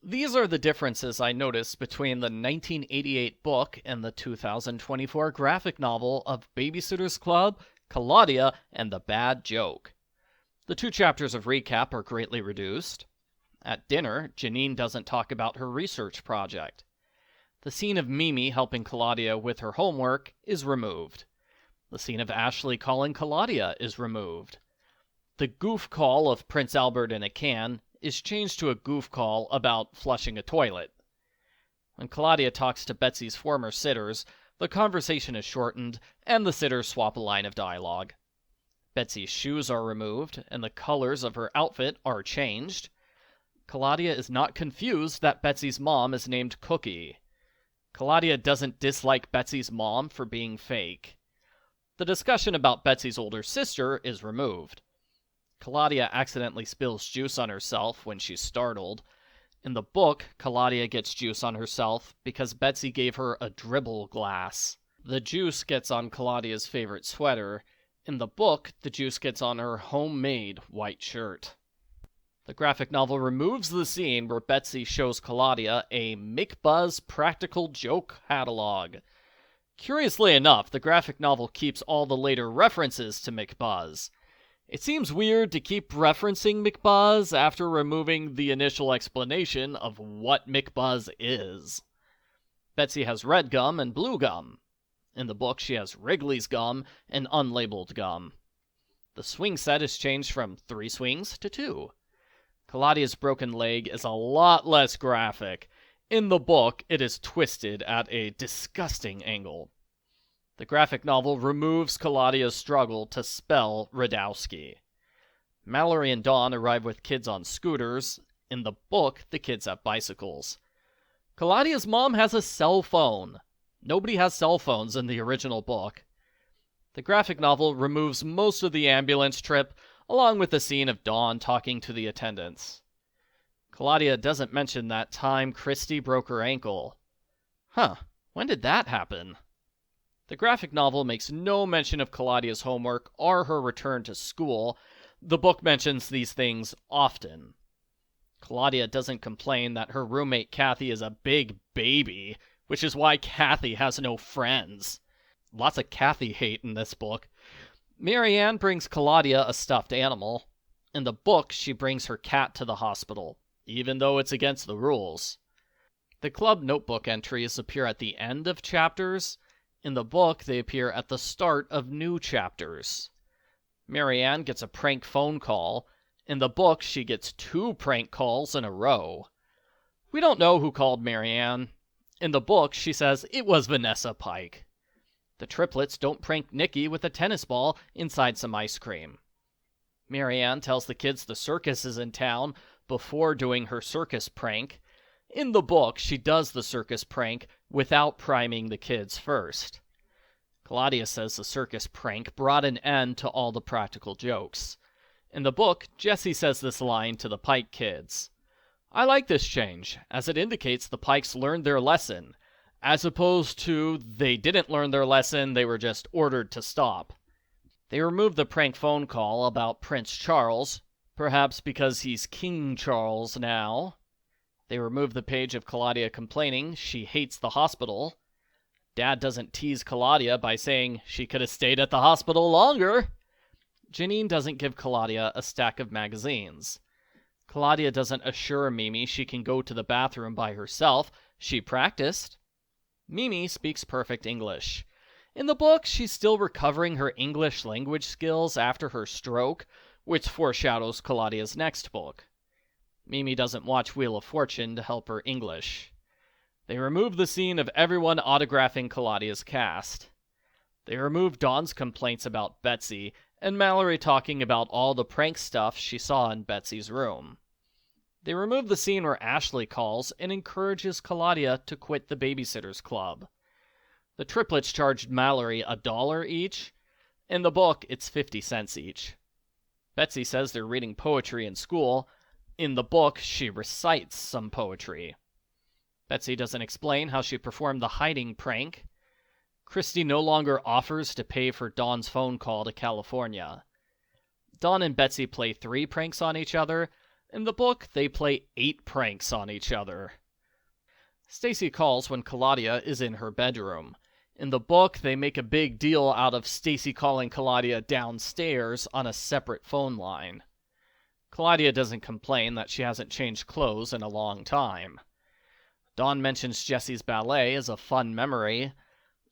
These are the differences I noticed between the 1988 book and the 2024 graphic novel of Babysitter's Club, Claudia, and the Bad Joke. The two chapters of recap are greatly reduced. At dinner, Janine doesn't talk about her research project. The scene of Mimi helping Claudia with her homework is removed. The scene of Ashley calling Claudia is removed. The goof call of Prince Albert in a can is changed to a goof call about flushing a toilet. When Claudia talks to Betsy's former sitters, the conversation is shortened, and the sitters swap a line of dialogue. Betsy's shoes are removed, and the colors of her outfit are changed. Claudia is not confused that Betsy's mom is named Cookie. Claudia doesn't dislike Betsy's mom for being fake. The discussion about Betsy's older sister is removed. Claudia accidentally spills juice on herself when she's startled. In the book, Claudia gets juice on herself because Betsy gave her a dribble glass. The juice gets on Claudia's favorite sweater. In the book, the juice gets on her homemade white shirt. The graphic novel removes the scene where Betsy shows Claudia a McBuzz practical joke catalog. Curiously enough, the graphic novel keeps all the later references to McBuzz. It seems weird to keep referencing McBuzz after removing the initial explanation of what McBuzz is. Betsy has red gum and blue gum. In the book, she has Wrigley's gum and unlabeled gum. The swing set is changed from 3 swings to 2. Claudia's broken leg is a lot less graphic. In the book, it is twisted at a disgusting angle. The graphic novel removes Claudia's struggle to spell Radowski. Mallory and Dawn arrive with kids on scooters. In the book, the kids have bicycles. Claudia's mom has a cell phone. Nobody has cell phones in the original book. The graphic novel removes most of the ambulance trip, along with the scene of Dawn talking to the attendants. Claudia doesn't mention that time Christy broke her ankle. When did that happen? The graphic novel makes no mention of Claudia's homework or her return to school. The book mentions these things often. Claudia doesn't complain that her roommate Kathy is a big baby, which is why Kathy has no friends. Lots of Kathy hate in this book. Marianne brings Claudia a stuffed animal. In the book, she brings her cat to the hospital, even though it's against the rules. The club notebook entries appear at the end of chapters. In the book, they appear at the start of new chapters. Marianne gets a prank phone call. In the book, she gets 2 prank calls in a row. We don't know who called Marianne. In the book, she says it was Vanessa Pike. The triplets don't prank Nikki with a tennis ball inside some ice cream. Marianne tells the kids the circus is in town before doing her circus prank. In the book, she does the circus prank without priming the kids first. Claudia says the circus prank brought an end to all the practical jokes. In the book, Jessie says this line to the Pike kids. I like this change, as it indicates the Pikes learned their lesson, as opposed to they didn't learn their lesson, they were just ordered to stop. They removed the prank phone call about Prince Charles, perhaps because he's King Charles now. They removed the page of Claudia complaining she hates the hospital. Dad doesn't tease Claudia by saying she could have stayed at the hospital longer. Janine doesn't give Claudia a stack of magazines. Claudia doesn't assure Mimi she can go to the bathroom by herself. She practiced. Mimi speaks perfect English. In the book, she's still recovering her English language skills after her stroke, which foreshadows Claudia's next book. Mimi doesn't watch Wheel of Fortune to help her English. They remove the scene of everyone autographing Claudia's cast. They remove Dawn's complaints about Betsy and Mallory talking about all the prank stuff she saw in Betsy's room. They remove the scene where Ashley calls and encourages Claudia to quit the Babysitter's Club. The triplets charged Mallory $1 each. In the book, it's 50 cents each. Betsy says they're reading poetry in school. In the book, she recites some poetry. Betsy doesn't explain how she performed the hiding prank. Christy no longer offers to pay for Dawn's phone call to California. Dawn and Betsy play 3 pranks on each other. In the book, they play 8 pranks on each other. Stacy calls when Claudia is in her bedroom. In the book, they make a big deal out of Stacy calling Claudia downstairs on a separate phone line. Claudia doesn't complain that she hasn't changed clothes in a long time. Dawn mentions Jesse's ballet as a fun memory.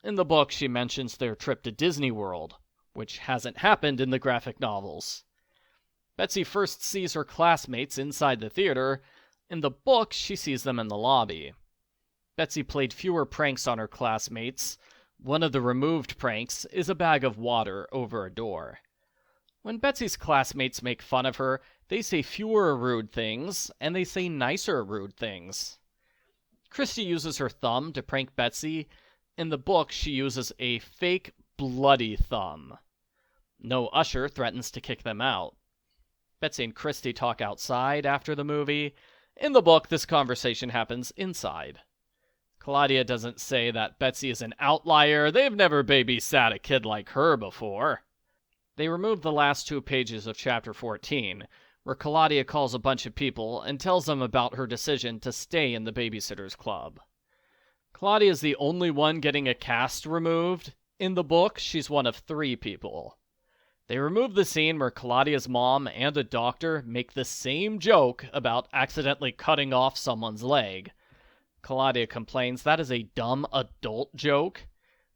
In the book, she mentions their trip to Disney World, which hasn't happened in the graphic novels. Betsy first sees her classmates inside the theater. In the book, she sees them in the lobby. Betsy played fewer pranks on her classmates. One of the removed pranks is a bag of water over a door. When Betsy's classmates make fun of her, they say fewer rude things, and they say nicer rude things. Christy uses her thumb to prank Betsy. In the book, she uses a fake, bloody thumb. No usher threatens to kick them out. Betsy and Christy talk outside after the movie. In the book, this conversation happens inside. Claudia doesn't say that Betsy is an outlier. They've never babysat a kid like her before. They remove the last 2 pages of Chapter 14, where Claudia calls a bunch of people and tells them about her decision to stay in the Babysitters Club. Claudia is the only one getting a cast removed. In the book, she's one of 3 people. They remove the scene where Claudia's mom and a doctor make the same joke about accidentally cutting off someone's leg. Claudia complains that is a dumb adult joke.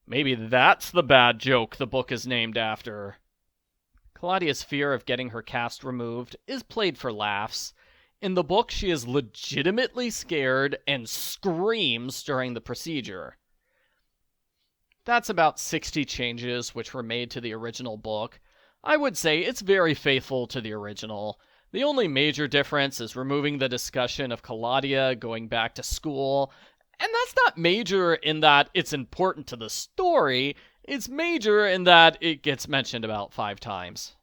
Maybe that's the bad joke the book is named after. Claudia's fear of getting her cast removed is played for laughs. In the book, she is legitimately scared and screams during the procedure. That's about 60 changes which were made to the original book. I would say it's very faithful to the original. The only major difference is removing the discussion of Claudia going back to school. And that's not major in that it's important to the story. It's major in that it gets mentioned about 5 times.